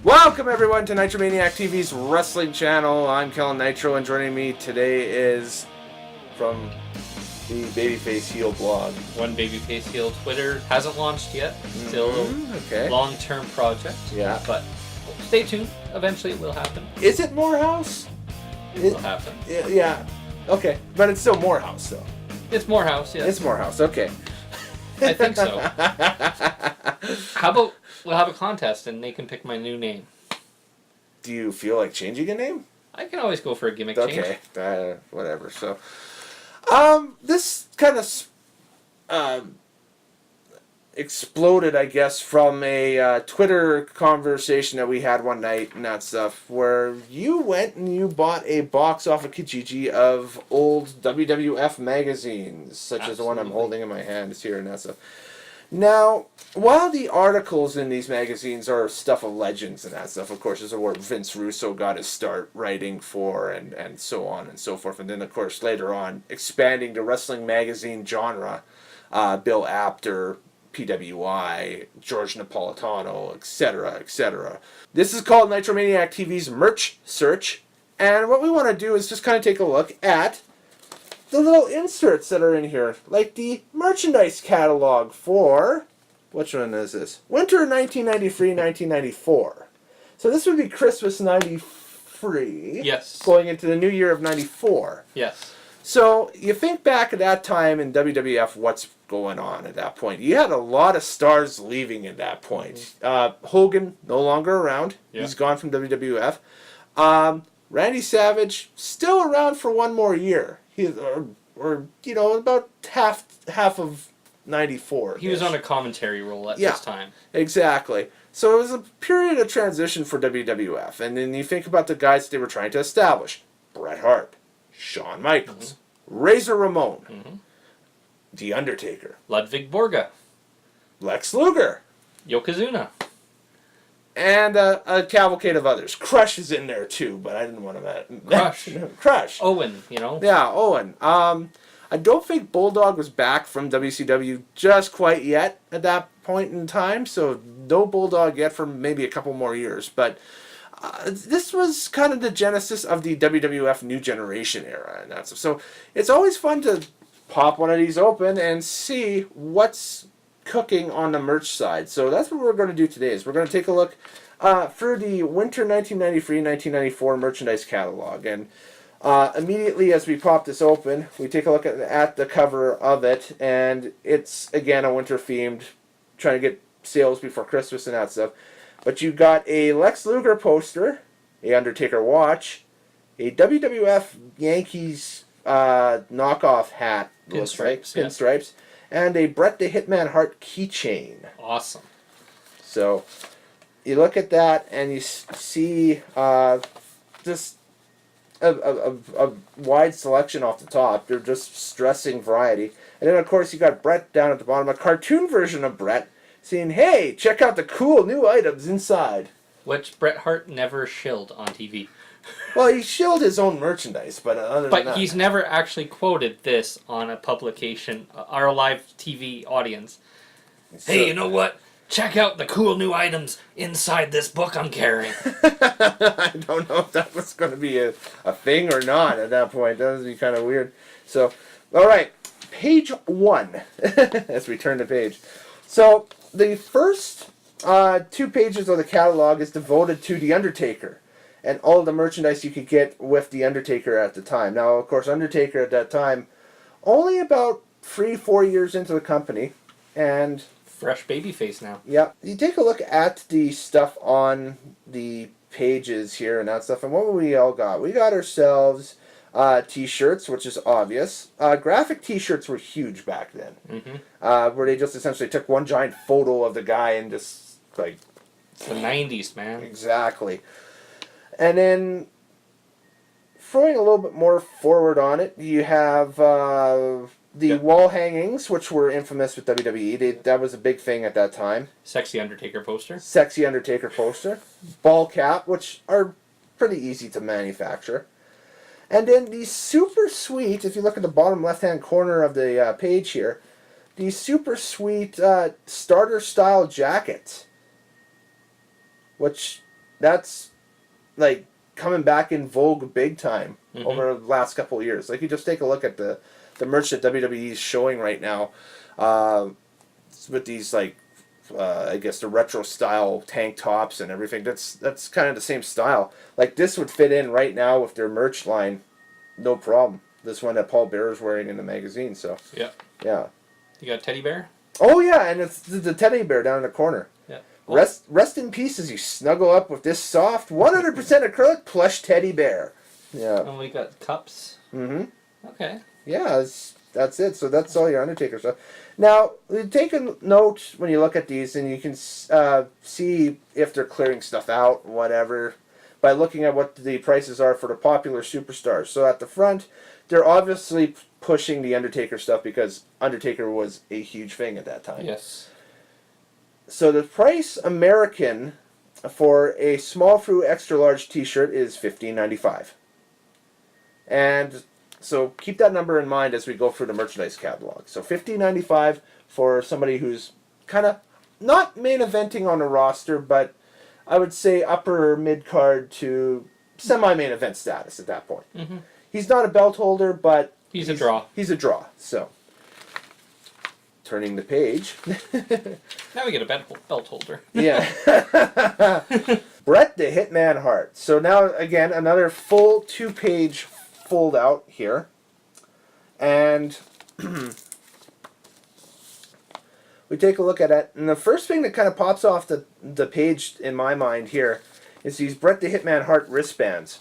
Welcome everyone to Nitromaniac TV's wrestling channel. I'm Kellen Nitro, and joining me today is from the Babyface Heel blog. One Babyface Heel Twitter hasn't launched yet. Still a long-term project. Yeah. But stay tuned. Eventually it will happen. Is it Morehouse? It will happen. Yeah. Okay. But it's still Morehouse, though. It's Morehouse, yes. It's Morehouse, okay. I think so. How about we'll have a contest and they can pick my new name? Do you feel like changing a name? I can always go for a gimmick change. Okay. Whatever. So, this kind of exploded, I guess, from a Twitter conversation that we had one night and that stuff, where you went and you bought a box off of Kijiji of old WWF magazines, such as the one I'm holding in my hands here and that stuff. Now, while the articles in these magazines are stuff of legends and that stuff, of course, is where Vince Russo got his start writing for and so on and so forth. And then, of course, later on, expanding the wrestling magazine genre, Bill Apter, PWI, George Napolitano, etc., etc. This is called Nitromaniac TV's Merch Search, and what we want to do is just kind of take a look at the little inserts that are in here, like the merchandise catalog for, which one is this? Winter 1993-1994. So this would be Christmas 93. Yes. Going into the new year of 94. Yes. So you think back at that time in WWF, what's going on at that point? You had a lot of stars leaving at that point. Hogan, no longer around. Yeah. He's gone from WWF. Randy Savage, still around for one more year. About half of 94. He was on a commentary role at this time. Exactly. So it was a period of transition for WWF. And then you think about the guys they were trying to establish. Bret Hart, Shawn Michaels, Razor Ramon, The Undertaker, Ludwig Borga, Lex Luger, Yokozuna, and a cavalcade of others. Crush is in there too, but I didn't want to Crush. Owen, you know. Yeah, Owen. I don't think Bulldog was back from WCW just quite yet at that point in time, so no Bulldog yet for maybe a couple more years. But this was kind of the genesis of the WWF New Generation era, and that's so. It's always fun to pop one of these open and see what's cooking on the merch side. So that's what we're going to do today. Is we're going to take a look through the Winter 1993-1994 merchandise catalog, and immediately as we pop this open, we take a look at the cover of it, and it's again a winter themed, trying to get sales before Christmas and that stuff. But you got a Lex Luger poster, a Undertaker watch, a WWF Yankees knockoff hat, pinstripes, and a Bret the Hitman Hart keychain. Awesome. So you look at that and you see just a wide selection off the top. They're just stressing variety. And then, of course, you got Bret down at the bottom, a cartoon version of Bret, saying, hey, check out the cool new items inside. Which Bret Hart never shilled on TV. Well, he shilled his own merchandise, but other than that... But he's never actually quoted this on a publication, our live TV audience. So, hey, you know what? Check out the cool new items inside this book I'm carrying. I don't know if that was going to be a thing or not at that point. That would be kind of weird. So, all right, page 1, as we turn the page. So, the first 2 pages of the catalog is devoted to The Undertaker and all of the merchandise you could get with The Undertaker at the time. Now, of course, Undertaker at that time, only about 3-4 years into the company, and... fresh babyface now. Yeah. You take a look at the stuff on the pages here and that stuff, and what we all got? We got ourselves T-shirts, which is obvious. Graphic T-shirts were huge back then, where they just essentially took one giant photo of the guy and just, like... It's the 90s, man. Exactly. And then, throwing a little bit more forward on it, you have the wall hangings, which were infamous with WWE. That was a big thing at that time. Sexy Undertaker poster. Sexy Undertaker poster. Ball cap, which are pretty easy to manufacture. And then the super sweet, if you look at the bottom left-hand corner of the page here, the super sweet starter-style jacket, which that's like coming back in vogue big time Mhm. over the last couple of years. Like you just take a look at the merch that WWE is showing right now, uh, with these like I guess the retro style tank tops and everything. That's kind of the same style. Like this would fit in right now with their merch line, no problem. This one that Paul Bearer is wearing in the magazine. So Yeah. yeah. You got teddy bear? Oh yeah, and it's the teddy bear down in the corner. Yeah. Rest in peace as you snuggle up with this soft 100% acrylic plush teddy bear. Yeah. And we got cups. Mm-hmm. Okay. Yeah, that's it. So that's all your Undertaker stuff. Now, take a note when you look at these, and you can see if they're clearing stuff out, whatever, by looking at what the prices are for the popular superstars. So at the front, they're obviously pushing the Undertaker stuff because Undertaker was a huge thing at that time. Yes. So the price American for a small through extra large T-shirt is $15.95, and so keep that number in mind as we go through the merchandise catalog. So $15.95 for somebody who's kind of not main eventing on a roster, but I would say upper mid card to semi main event status at that point. Mm-hmm. He's not a belt holder, but He's a draw. He's a draw. So turning the page. Now we get a belt holder. Yeah. Bret the Hitman Hart. So now, again, another full 2-page fold out here. And we take a look at it. And the first thing that kind of pops off the page in my mind here is these Bret the Hitman Hart wristbands.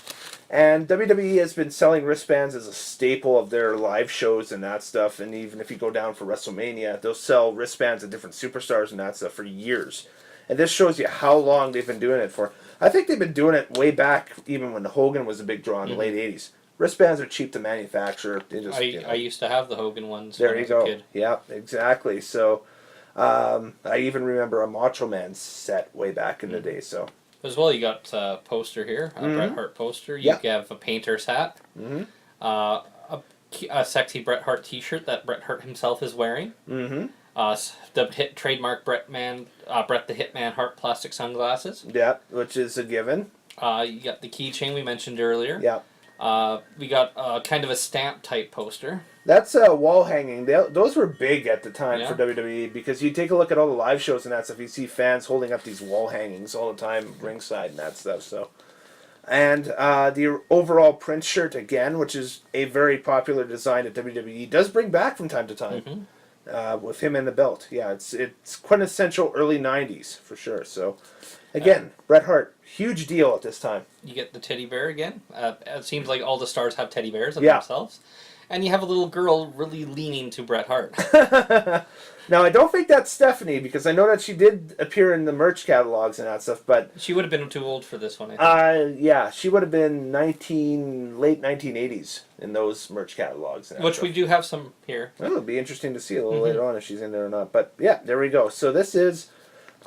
And WWE has been selling wristbands as a staple of their live shows and that stuff. And even if you go down for WrestleMania, they'll sell wristbands of different superstars and that stuff for years. And this shows you how long they've been doing it for. I think they've been doing it way back, even when Hogan was a big draw in the late 80s. Wristbands are cheap to manufacture. They just, I used to have the Hogan ones there when I you was go. a kid. Yeah, exactly. So I even remember a Macho Man set way back in the day. So As well, you got a poster here, a Bret Hart poster. You have a painter's hat. Mm-hmm. A sexy Bret Hart T-shirt that Bret Hart himself is wearing. Mm-hmm. The trademark Bret the Hitman Hart plastic sunglasses. Yeah, which is a given. You got the keychain we mentioned earlier. Yeah. We got kind of a stamp type poster. That's a wall hanging. Those were big at the time for Yeah. WWE because you take a look at all the live shows and that stuff. You see fans holding up these wall hangings all the time, ringside and that stuff. So, and the overall Prince shirt again, which is a very popular design that WWE does bring back from time to time, with him and the belt. Yeah, it's quintessential early '90s for sure. So, again, Bret Hart, huge deal at this time. You get the teddy bear again. It seems like all the stars have teddy bears of Yeah. themselves. And you have a little girl really leaning to Bret Hart. Now, I don't think that's Stephanie because I know that she did appear in the merch catalogs and that stuff, but She would have been too old for this one, I think. yeah, she would have been late 1980s in those merch catalogs. And that Which stuff. we do have some here. Well, it'll be interesting to see a little later on if she's in there or not. But yeah, there we go. So this is,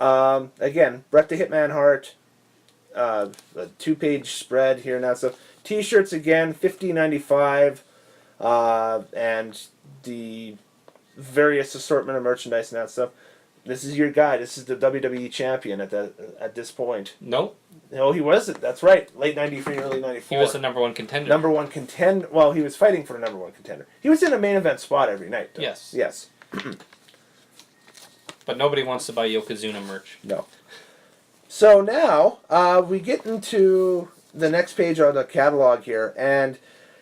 again, Bret the Hitman Hart, a 2-page spread here and that stuff. T-shirts again, $15.95. And the various assortment of merchandise and that stuff. This is your guy. This is the WWE champion at this point. Nope. No, he wasn't. That's right. Late 93, early 94. He was the number one contender. number one contender. Well, he was fighting for the number one contender. He was in a main event spot every night, though. Yes. Yes. But nobody wants to buy Yokozuna merch. No. So now we get into the next page on the catalog here, and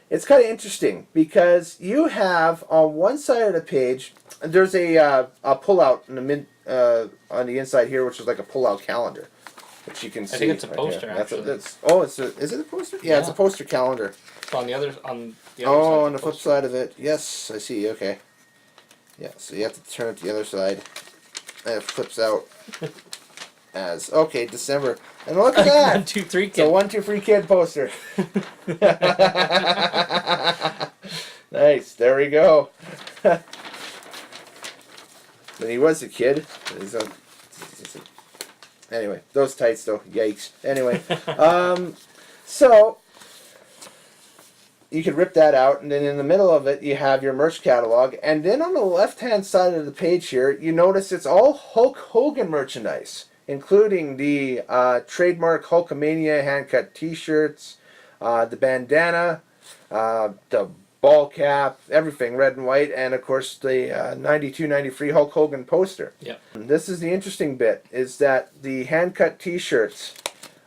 it's kind of interesting because you have on one side of the page there's a pull-out in the on the inside here, which is like a pull-out calendar, which you can see. I think it's a right poster, here. actually. Is it a poster? Yeah, it's a poster calendar. So on the other side. On the flip side of it. Yes, I see. Okay. Yeah, so you have to turn it to the other side. And it flips out as December. And look at that! 1, 2, 3 It's a kid. 1, 2, 3 kid poster. Nice. There we go. When he was a kid. Anyway, those tights though. Yikes. Anyway, so you could rip that out, and then in the middle of it you have your merch catalog, and then on the left-hand side of the page here, you notice it's all Hulk Hogan merchandise. including the trademark Hulkamania hand-cut T-shirts, the bandana, the ball cap, everything red and white, and of course the 92-93 Hulk Hogan poster. Yep. This is the interesting bit, is that the hand-cut T-shirts,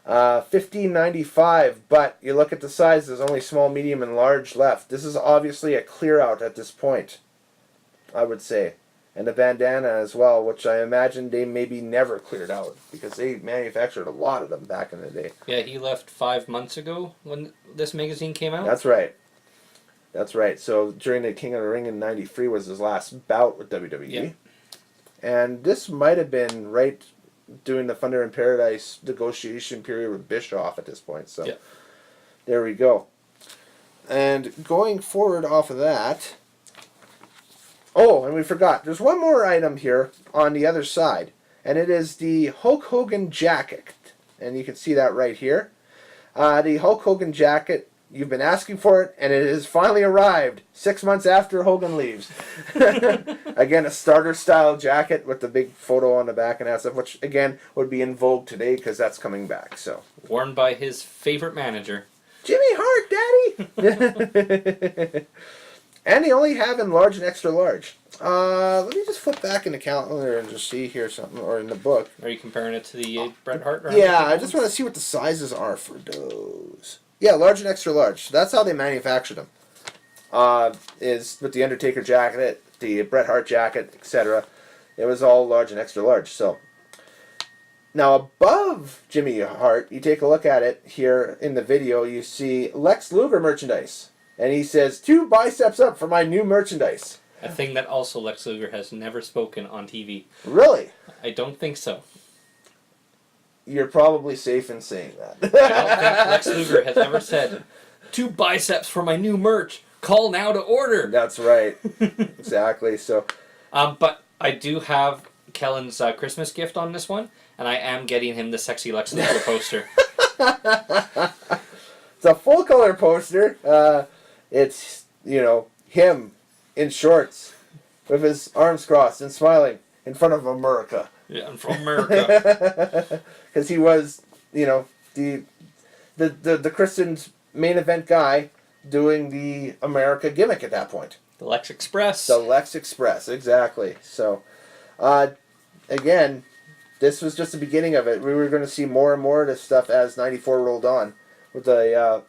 $15.95, but you look at the size, there's only small, medium, and large left. This is obviously a clear out at this point, I would say. And the bandana as well, which I imagine they maybe never cleared out, because they manufactured a lot of them back in the day. Yeah, he left 5 months ago when this magazine came out. That's right. That's right. So during the King of the Ring in '93 was his last bout with WWE. Yeah. And this might have been right during the Thunder in Paradise negotiation period with Bischoff at this point. So there we go. And going forward off of that... Oh, and we forgot. There's one more item here on the other side. And it is the Hulk Hogan jacket. And you can see that right here. The Hulk Hogan jacket... You've been asking for it, and it has finally arrived 6 months after Hogan leaves. Again, a starter-style jacket with the big photo on the back and that stuff, which, again, would be in vogue today because that's coming back. So Worn by his favorite manager. Jimmy Hart, Daddy! And they only have in large and extra large. Let me just flip back in the calendar and just see here something, or in the book. Are you comparing it to the Bret Hart? Yeah, I just want to see what the sizes are for those. Yeah, large and extra large. That's how they manufacture them. Is with the Undertaker jacket, the Bret Hart jacket, etc. It was all large and extra large. So now above Jimmy Hart, you take a look at it here in the video, you see Lex Luger merchandise. And he says, 2 biceps up for my new merchandise. A thing that also Lex Luger has never spoken on TV. Really? I don't think so. You're probably safe in saying that. I don't think Lex Luger has ever said, 2 biceps for my new merch. Call now to order. That's right. Exactly. So, but I do have Kellen's Christmas gift on this one, and I am getting him the sexy Lex Luger poster. It's a full color poster. It's, him in shorts with his arms crossed and smiling in front of America. Yeah, I'm from America. Because he was, the Christian's main event guy doing the America gimmick at that point. The Lex Express. The Lex Express, exactly. So, again, this was just the beginning of it. We were going to see more and more of this stuff as '94 rolled on with the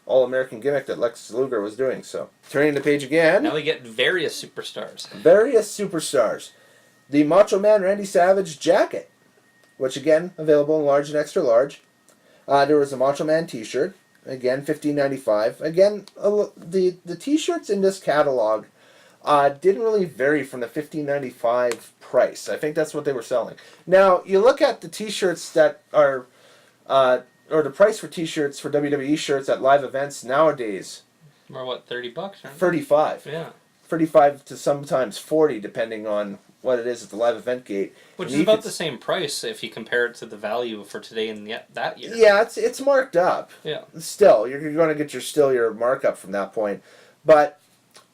All-American gimmick that Lex Luger was doing. So, turning the page again. Now we get various superstars. Various superstars. The Macho Man Randy Savage jacket, which again, available in large and extra large. There was a Macho Man t-shirt, again, $15.95. Again, the t-shirts in this catalog didn't really vary from the $15.95 price. I think that's what they were selling. Now, you look at the t-shirts that are, or the price for t-shirts for WWE shirts at live events nowadays. Or what, $30? Right? $35. Yeah. $35 to sometimes $40, depending on what it is at the live event gate. Which is about the same price if you compare it to the value for today and that year. Yeah, it's marked up. Yeah. Still, you're going to get your markup from that point. But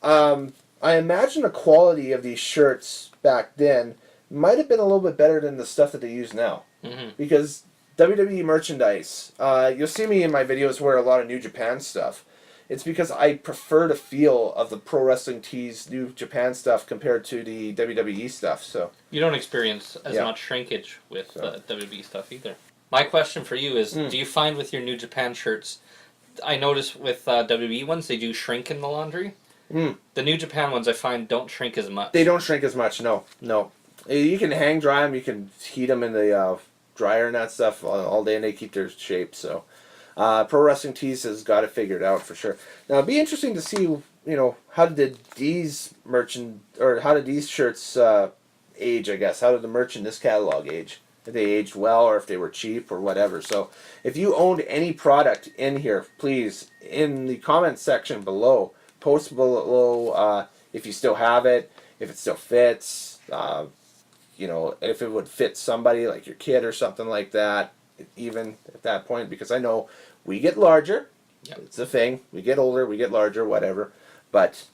I imagine the quality of these shirts back then might have been a little bit better than the stuff that they use now. Mm-hmm. Because WWE merchandise, you'll see me in my videos wear a lot of New Japan stuff. It's because I prefer the feel of the Pro Wrestling Tees New Japan stuff compared to the WWE stuff. So you don't experience as much shrinkage with WWE stuff either. My question for you is, do you find with your New Japan shirts, I notice with WWE ones, they do shrink in the laundry. The New Japan ones I find don't shrink as much. They don't shrink as much, no. You can hang dry them, you can heat them in the dryer and that stuff all day and they keep their shape, so... Pro Wrestling Tees has got it figured out for sure. Now it'd be interesting to see, how did these shirts age? I guess how did the merch in this catalog age? If they aged well, or if they were cheap, or whatever. So if you owned any product in here, please in the comments section below, post below if you still have it, if it still fits, if it would fit somebody like your kid or something like that. Even at that point, because I know we get larger. Yep. It's a thing. We get older, we get larger, whatever. But,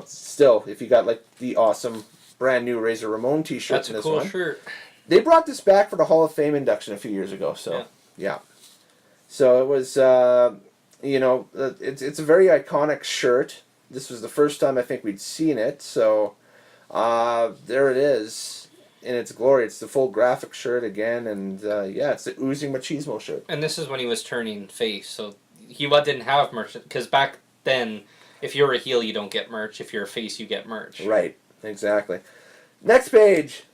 still, if you got like the awesome brand new Razor Ramon t-shirt That's in this cool one. shirt. They brought this back for the Hall of Fame induction a few years ago. So yeah. So it was, it's a very iconic shirt. This was the first time I think we'd seen it. So there it is in its glory. It's the full graphic shirt again, and it's the Oozing Machismo shirt. And this is when he was turning face, so he didn't have merch, because back then, if you're a heel, you don't get merch. If you're a face, you get merch. Right, exactly. Next page,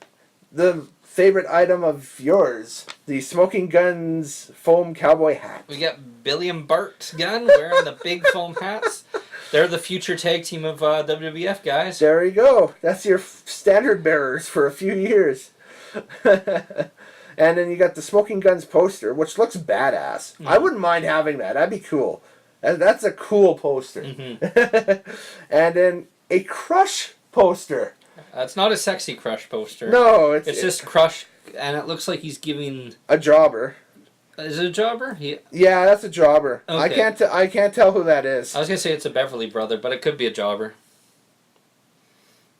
the favorite item of yours, the Smoking Guns foam cowboy hat. We got Billy and Bart Gunn wearing the big foam hats. They're the future tag team of WWF, guys. There you go. That's your standard bearers for a few years. And then you got the Smoking Guns poster, which looks badass. Mm-hmm. I wouldn't mind having that. That'd be cool. That's a cool poster. Mm-hmm. And then a Crush poster. It's not a sexy Crush poster. No, it's just Crush, and it looks like he's giving a jobber. Is it a jobber? Yeah, that's a jobber. Okay. I can't tell who that is. I was gonna say it's a Beverly brother, but it could be a jobber.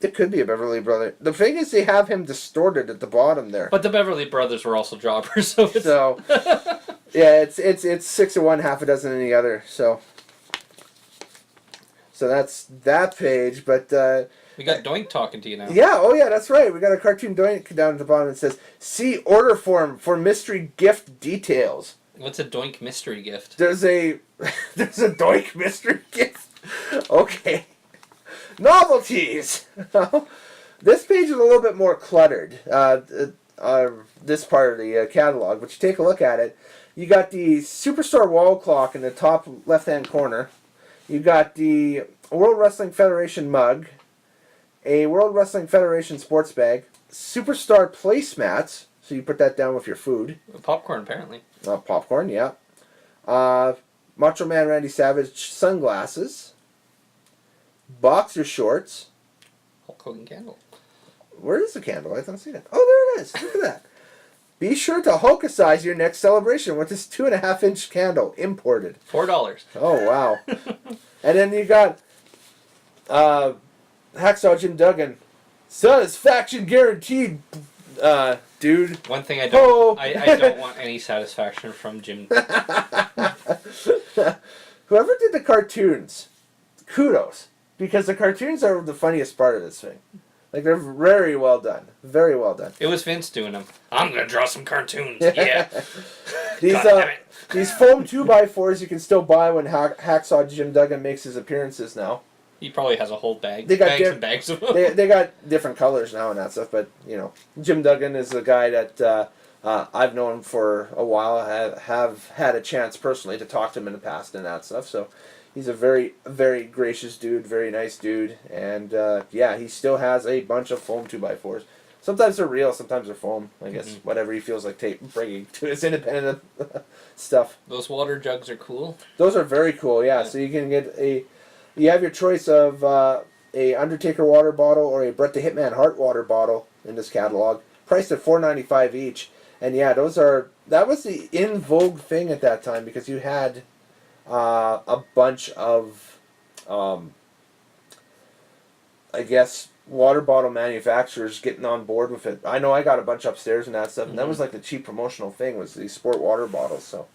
It could be a Beverly brother. The thing is, they have him distorted at the bottom there. But the Beverly brothers were also jobbers, so it's... yeah, it's 6 of one, half a dozen in the other. So that's that page. But we got Doink talking to you now. Yeah, oh yeah, that's right. We got a cartoon Doink down at the bottom. It says, "See order form for mystery gift details." What's a Doink mystery gift? There's a Doink mystery gift. Okay. Novelties! This page is a little bit more cluttered, this part of the catalog, but you take a look at it. You got the Superstar wall clock in the top left-hand corner. You got the World Wrestling Federation mug, a World Wrestling Federation sports bag, Superstar placemats, so you put that down with your food. Popcorn, apparently. Popcorn, yeah. Macho Man Randy Savage sunglasses. Boxer shorts. Hulk Hogan candle. Where is the candle? I don't see that. Oh, there it is. Look at that. Be sure to Hulkasize your next celebration with this 2.5-inch candle, imported. $4. Oh, wow. And then you got Hacksaw Jim Duggan. Satisfaction guaranteed, dude. One thing I don't want any satisfaction from Jim. Whoever did the cartoons, kudos. Because the cartoons are the funniest part of this thing. Like, they're very well done. Very well done. It was Vince doing them. I'm going to draw some cartoons. Yeah. These foam 2x4s you can still buy when Hacksaw Jim Duggan makes his appearances now. He probably has a whole bag. Bags and bags of them. They got different colors now and that stuff. But, Jim Duggan is a guy that I've known for a while. Have had a chance personally to talk to him in the past and that stuff. So... he's a very, very gracious dude, very nice dude, and he still has a bunch of foam 2x4s. Sometimes they're real, sometimes they're foam. I guess whatever he feels like bringing to his independent stuff. Those water jugs are cool. Those are very cool, yeah. So you can get you have your choice of a Undertaker water bottle or a Bret the Hitman Hart water bottle in this catalog, priced at $4.95 each. And yeah, that was the in vogue thing at that time because you had. A bunch of, I guess, water bottle manufacturers getting on board with it. I know I got a bunch upstairs and that stuff, and that was like the cheap promotional thing, was these sport water bottles. So,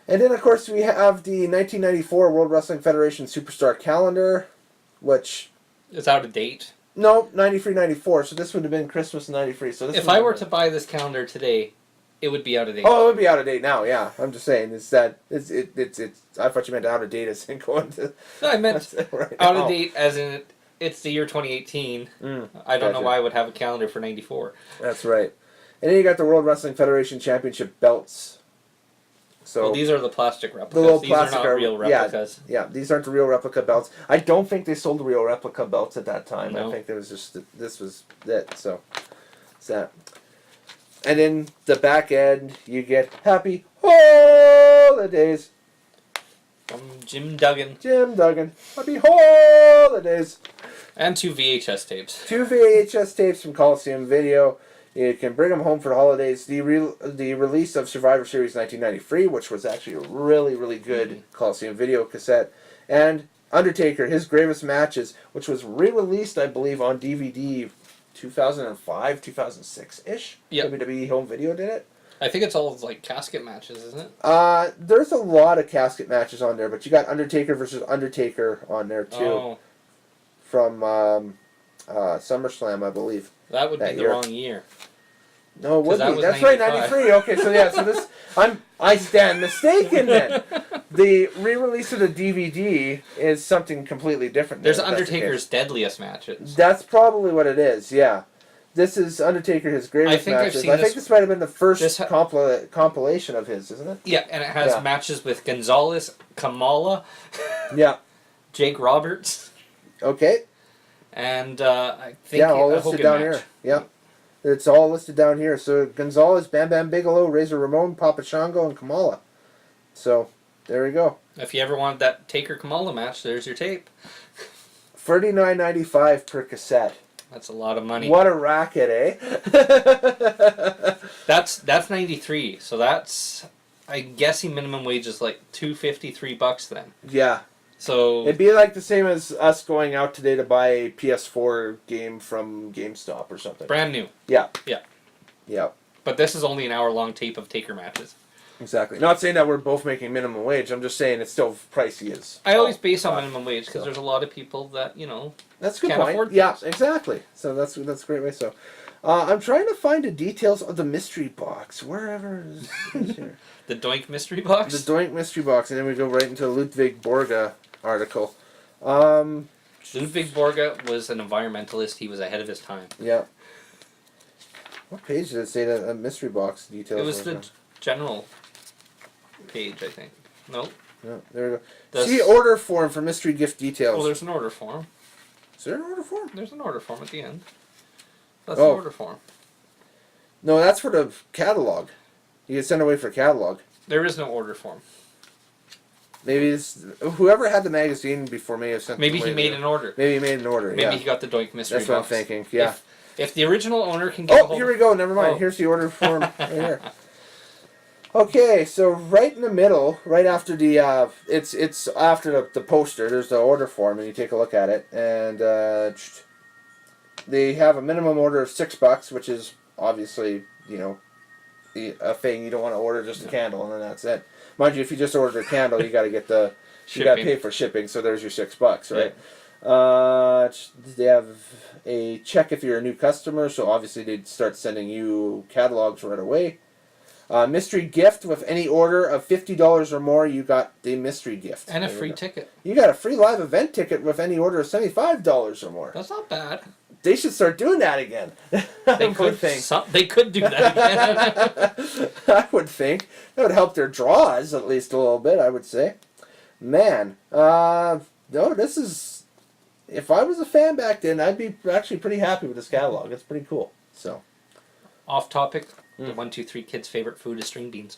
and then of course we have the 1994 World Wrestling Federation Superstar Calendar, which is out of date. No, 93, 94. So this would have been Christmas '93. So if I were to buy this calendar today. It would be out of date. Oh, it would be out of date now. Yeah, I'm just saying. It's. I thought you meant out of date as in going to. No, I meant right out of date as in it's the year 2018. I don't know why I would have a calendar for '94. That's right. And then you got the World Wrestling Federation Championship belts. So these are the plastic replicas. The little these plastic are not real replicas. Yeah, these aren't the real replica belts. I don't think they sold the real replica belts at that time. No. I think there was just this was it. So, it's that. And in the back end, you get Happy Holidays. From Jim Duggan. Jim Duggan. Happy Holidays. And 2 VHS tapes. 2 VHS tapes from Coliseum Video. You can bring them home for the holidays. The release of Survivor Series 1993, which was actually a really, really good Coliseum Video cassette. And Undertaker, His Gravest Matches, which was re-released, I believe, on DVD 2005, 2006-ish. Yep. WWE Home Video did it. I think it's all like casket matches, isn't it? There's a lot of casket matches on there, but you got Undertaker versus Undertaker on there too. Oh, From SummerSlam, I believe. that would be That the year. wrong year. No, it would that be. was That's right, 95. 93. Okay, so yeah, so this I stand mistaken then. The re-release of the DVD is something completely different. There's then, if that's the Undertaker's case. deadliest matches. That's probably what it is. Yeah, this is Undertaker his greatest think I've matches. seen I think this- this might have been the first this compilation of his, isn't it? Yeah, and it has Yeah. matches with Gonzalez, Kamala, Yeah. Jake Roberts, Okay. and I think Yeah, all a listed Hogan down match. here. Yeah. It's all listed down here. So Gonzalez, Bam Bam Bigelow, Razor Ramon, Papa Shango, and Kamala. So there we go. If you ever wanted that Taker Kamala match, there's your tape. $39.95 per cassette. That's a lot of money. What a racket, eh? That's 93. So that's, I'm guessing minimum wage is like $2.53 then. Yeah. So It'd be like the same as us going out today to buy a PS4 game from GameStop or something. brand new. Yeah. Yeah. Yeah. But this is only an hour-long tape of Taker matches. Exactly. Not saying that we're both making minimum wage. I'm just saying it's still pricey as. I always base on fuck. minimum wage because So. there's a lot of people that, you know, That's a good Can't point. afford Yeah, things. exactly. So that's a great way. So, I'm trying to find the details of the mystery box wherever is here. the Doink mystery box. The Doink mystery box, and then we go right into the Ludwig Borga article. Ludwig Borga was an environmentalist. He was ahead of his time. Yeah. What page did it say that a mystery box details? It was were the from? general page, I think. No? No, there we go. The See s- order form for mystery gift details. Well, there's an order form. Is there an order form? There's an order form at the end. That's Oh. the order form. No, that's for the catalog. You can send away for catalog. There is no order form. Maybe it's whoever had the magazine before may have sent. Maybe them he away made to- an order. Maybe he made an order. Maybe yeah. he got the Doink mystery That's what I'm box. thinking. Yeah. If the original owner can get a Oh, hold here we go. Never mind. Oh. Here's the order form right here. Okay, so right in the middle, right after the it's after the poster. There's the order form, and you take a look at it, and they have a minimum order of $6, which is obviously a thing you don't want to order just a candle, and then that's it. Mind you, if you just order a candle, you got to get the you got to pay for shipping. So there's your $6, right? They have a check if you're a new customer, so obviously they'd start sending you catalogs right away. Mystery gift with any order of $50 or more, you got the mystery gift. And a There you free go. ticket. You got a free live event ticket with any order of $75 or more. That's not bad. They should start doing that again. They I would could think. they could do that again. I would think that would help their draws at least a little bit. I would say, man. No, this is. If I was a fan back then, I'd be actually pretty happy with this catalog. It's pretty cool. So, Off topic. The 1, 2, 3 kids' favorite food is string beans.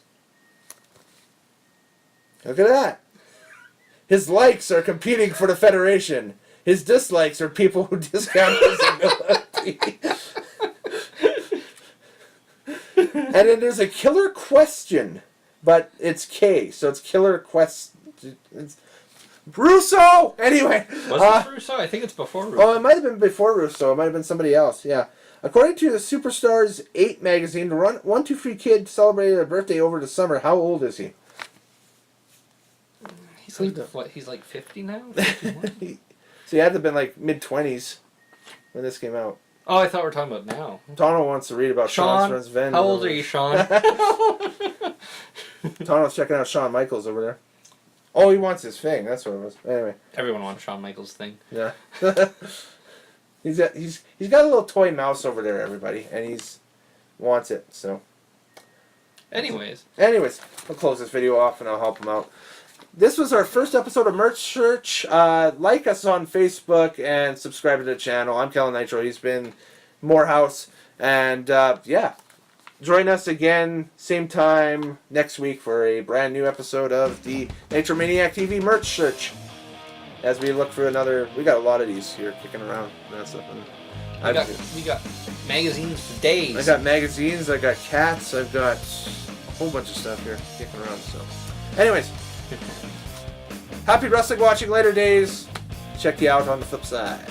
look at that. His likes are competing for the Federation. His dislikes are people who discount his ability. And then there's a killer question, but it's K, so it's killer quest. It's Russo. Anyway, Was it Russo? I think it's before Russo. oh, it might have been before Russo. It might have been somebody else. Yeah. According to the Superstars 8 magazine, the 1, 2, 3 kid celebrated a birthday over the summer. How old is he? He's like, what? He's like 50 now? 51? So he had to have been like mid-20s when this came out. Oh, I thought we were talking about now. Tono wants to read about Sean, Sean's revenge. how old are you, Sean? Tono's checking out Shawn Michaels over there. Oh, he wants his thing. That's what it was. Anyway, Everyone wants Shawn Michaels' thing. yeah. he's got a little toy mouse over there, everybody, and he's wants it. So, Anyways, I'll close this video off and I'll help him out. This was our first episode of Merch Search. Like us on Facebook and subscribe to the channel. I'm Kellen Nitro. He's been Morehouse. And yeah, join us again, same time next week for a brand new episode of the Nitromaniac TV Merch Search. As we look for another, we got a lot of these here kicking around and that stuff. And we got magazines for days. I got magazines, I got cats, I've got a whole bunch of stuff here kicking around. So, anyways. Happy wrestling watching later days. Check you out on the flip side.